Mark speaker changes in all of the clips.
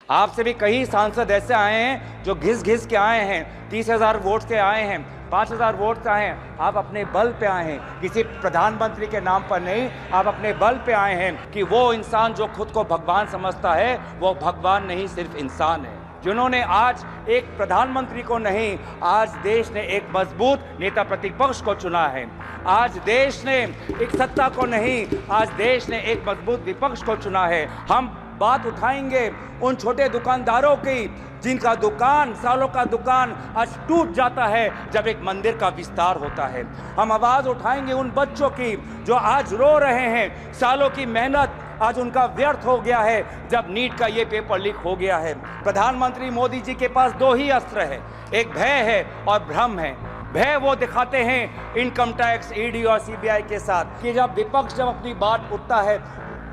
Speaker 1: आपसे भी कई सांसद ऐसे आए हैं जो घिस घिस के आए हैं, 30,000 वोट से आए हैं, 5,000 वोट से आए हैं। आप अपने बल पे आए हैं, किसी प्रधानमंत्री के नाम पर नहीं। आप अपने बल पे आए हैं कि वो इंसान जो खुद को भगवान समझता है वो भगवान नहीं, सिर्फ इंसान है। जिन्होंने आज एक प्रधानमंत्री को नहीं, आज देश ने एक मजबूत नेता प्रतिपक्ष को चुना है। आज देश ने एक सत्ता को नहीं, आज देश ने एक मजबूत विपक्ष को चुना है। हम बात उठाएंगे उन छोटे दुकानदारों की जिनका दुकान, सालों का दुकान आज टूट जाता है जब एक मंदिर का विस्तार होता है। हम आवाज उठाएंगे उन बच्चों की जो आज रो रहे हैं, सालों की मेहनत आज उनका व्यर्थ हो गया है जब नीट का ये पेपर लीक हो गया है। प्रधानमंत्री मोदी जी के पास दो ही अस्त्र है, एक भय है और भ्रम है। भय वो दिखाते हैं इनकम टैक्स, ईडी और सीबीआई के साथ कि जब विपक्ष जब अपनी बात उठता है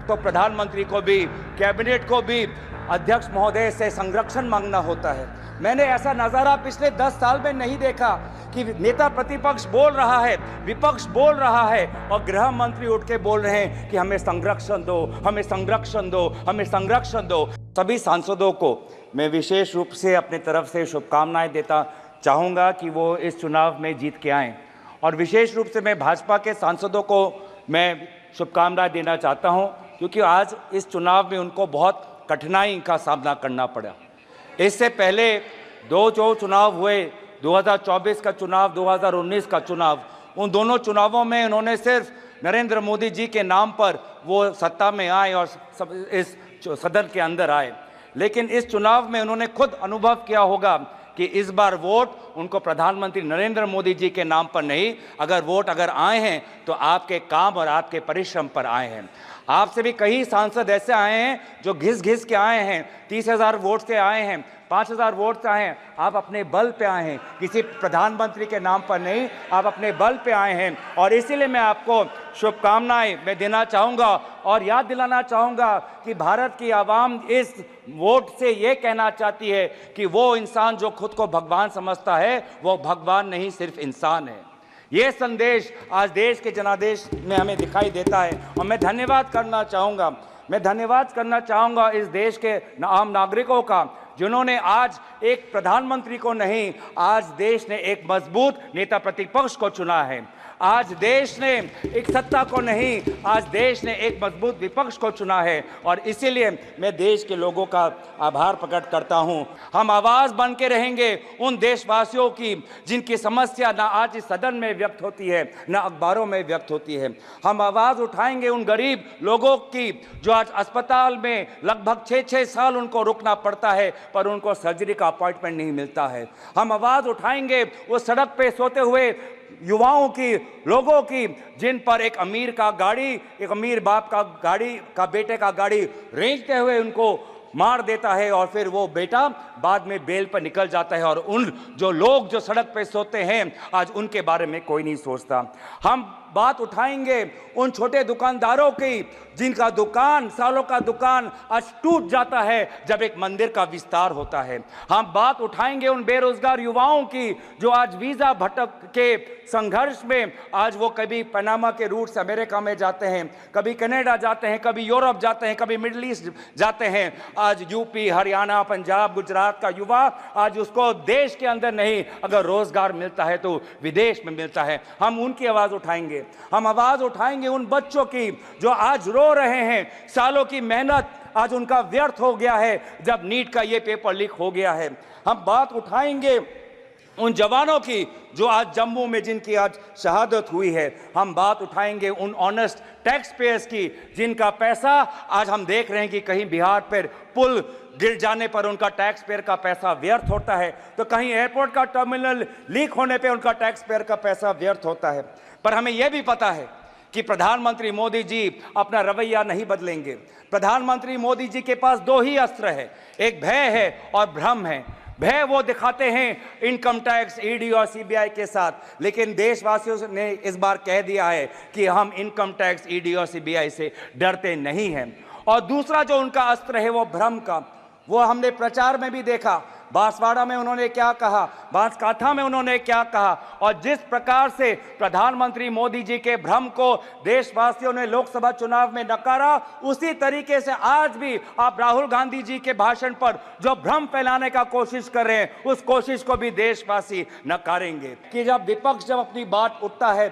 Speaker 1: तो प्रधानमंत्री को भी, कैबिनेट को भी अध्यक्ष महोदय से संरक्षण मांगना होता है। मैंने ऐसा नज़ारा पिछले 10 साल में नहीं देखा कि नेता प्रतिपक्ष बोल रहा है, विपक्ष बोल रहा है और गृह मंत्री उठ के बोल रहे हैं कि हमें संरक्षण दो, हमें संरक्षण दो, हमें संरक्षण दो। सभी सांसदों को मैं विशेष रूप से अपने तरफ से शुभकामनाएं देता चाहूँगा कि वो इस चुनाव में जीत के आएँ। और विशेष रूप से मैं भाजपा के सांसदों को मैं शुभकामनाएं देना चाहता हूँ क्योंकि आज इस चुनाव में उनको बहुत कठिनाई का सामना करना पड़ा। इससे पहले दो जो चुनाव हुए, 2024 का चुनाव, 2019 का चुनाव, उन दोनों चुनावों में उन्होंने सिर्फ नरेंद्र मोदी जी के नाम पर वो सत्ता में आए और इस सदन के अंदर आए। लेकिन इस चुनाव में उन्होंने खुद अनुभव किया होगा कि इस बार वोट उनको प्रधानमंत्री नरेंद्र मोदी जी के नाम पर नहीं, अगर आए हैं तो आपके काम और आपके परिश्रम पर आए हैं। आपसे भी कई सांसद ऐसे आए हैं जो घिस घिस के आए हैं, 30,000 वोट से आए हैं, 5,000 वोट से आए हैं। आप अपने बल पे आए हैं, किसी प्रधानमंत्री के नाम पर नहीं, आप अपने बल पे आए हैं। और इसीलिए मैं आपको शुभकामनाएं मैं देना चाहूँगा और याद दिलाना चाहूँगा कि भारत की आवाम इस वोट से ये कहना चाहती है कि वो इंसान जो खुद को भगवान समझता है वो भगवान नहीं, सिर्फ इंसान है। ये संदेश आज देश के जनादेश में हमें दिखाई देता है और मैं धन्यवाद करना चाहूँगा इस देश के आम नागरिकों का जिन्होंने आज एक प्रधानमंत्री को नहीं, आज देश ने एक मजबूत नेता प्रतिपक्ष को चुना है। आज देश ने एक सत्ता को नहीं, आज देश ने एक मजबूत विपक्ष को चुना है और इसीलिए मैं देश के लोगों का आभार प्रकट करता हूं। हम आवाज़ बन के रहेंगे उन देशवासियों की जिनकी समस्या ना आज इस सदन में व्यक्त होती है, ना अखबारों में व्यक्त होती है। हम आवाज़ उठाएंगे उन गरीब लोगों की जो आज अस्पताल में लगभग 6-6 साल उनको रुकना पड़ता है पर उनको सर्जरी का अपॉइंटमेंट नहीं मिलता है। हम आवाज़ उठाएंगे वो सड़क पे सोते हुए युवाओं की, लोगों की जिन पर एक अमीर बाप का गाड़ी का बेटे का गाड़ी रेंगते हुए उनको मार देता है और फिर वो बेटा बाद में बेल पर निकल जाता है और उन जो लोग जो सड़क पे सोते हैं आज उनके बारे में कोई नहीं सोचता। हम बात उठाएंगे उन छोटे दुकानदारों की जिनका दुकान, सालों का दुकान आज टूट जाता है जब एक मंदिर का विस्तार होता है। हम बात उठाएंगे उन बेरोजगार युवाओं की जो आज वीज़ा भटक के संघर्ष में आज वो कभी पनामा के रूट से अमेरिका में जाते हैं, कभी कनाडा जाते हैं, कभी यूरोप जाते हैं, कभी मिडिल ईस्ट जाते हैं। आज यूपी, हरियाणा, पंजाब, गुजरात का युवा आज उसको देश के अंदर नहीं, अगर रोजगार मिलता है तो विदेश में मिलता है। हम उनकी आवाज़ उठाएंगे। हम आवाज़ उठाएंगे उन बच्चों की जो आज रो रहे हैं, सालों की मेहनत आज उनका व्यर्थ हो गया है जब नीट का ये पेपर लीक हो गया है। हम बात उठाएंगे उन जवानों की जो आज जम्मू में जिनकी आज शहादत हुई है। हम बात उठाएंगे उन ऑनेस्ट टैक्स पेयर्स की जिनका पैसा आज हम देख रहे हैं कि कहीं बिहार पर पुल गिर जाने पर उनका टैक्स पेयर का पैसा व्यर्थ होता है, तो कहीं एयरपोर्ट का टर्मिनल लीक होने पर उनका टैक्स पेयर का पैसा व्यर्थ होता है। पर हमें यह भी पता है कि प्रधानमंत्री मोदी जी अपना रवैया नहीं बदलेंगे। प्रधानमंत्री मोदी जी के पास दो ही अस्त्र है, एक भय है और भ्रम है। भय वो दिखाते हैं इनकम टैक्स, ईडी और सीबीआई के साथ, लेकिन देशवासियों ने इस बार कह दिया है कि हम इनकम टैक्स, ईडी और सीबीआई से डरते नहीं हैं। और दूसरा जो उनका अस्त्र है वो भ्रम का, वो हमने प्रचार में भी देखा। बांसवाड़ा में उन्होंने क्या कहा, बांसकाठा में उन्होंने क्या कहा, और जिस प्रकार से प्रधानमंत्री मोदी जी के भ्रम को देशवासियों ने लोकसभा चुनाव में नकारा, उसी तरीके से आज भी आप राहुल गांधी जी के भाषण पर जो भ्रम फैलाने का कोशिश कर रहे हैं, उस कोशिश को भी देशवासी नकारेंगे। कि जब विपक्ष जब अपनी बात उठता है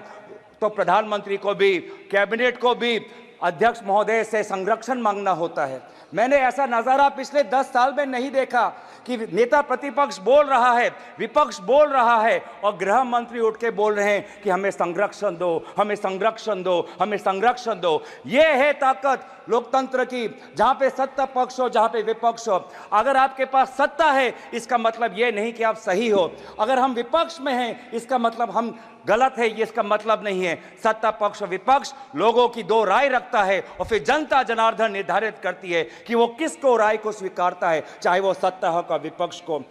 Speaker 1: तो प्रधानमंत्री को भी, कैबिनेट को भी अध्यक्ष महोदय से संरक्षण मांगना होता है। मैंने ऐसा नजारा पिछले 10 साल में नहीं देखा कि नेता प्रतिपक्ष बोल रहा है, विपक्ष बोल रहा है और गृह मंत्री उठ के बोल रहे हैं कि हमें संरक्षण दो, हमें संरक्षण दो, हमें संरक्षण दो। ये है ताकत लोकतंत्र की, जहां पे सत्ता पक्ष हो, जहां पे विपक्ष हो। अगर आपके पास सत्ता है, इसका मतलब ये नहीं कि आप सही हो। अगर हम विपक्ष में हैं, इसका मतलब हम गलत है, ये इसका मतलब नहीं है। सत्ता पक्ष और विपक्ष लोगों की दो राय रखता है और फिर जनता जनार्दन निर्धारित करती है कि वो किसको राय को स्वीकारता है, चाहे वो सत्ता हो या विपक्ष को।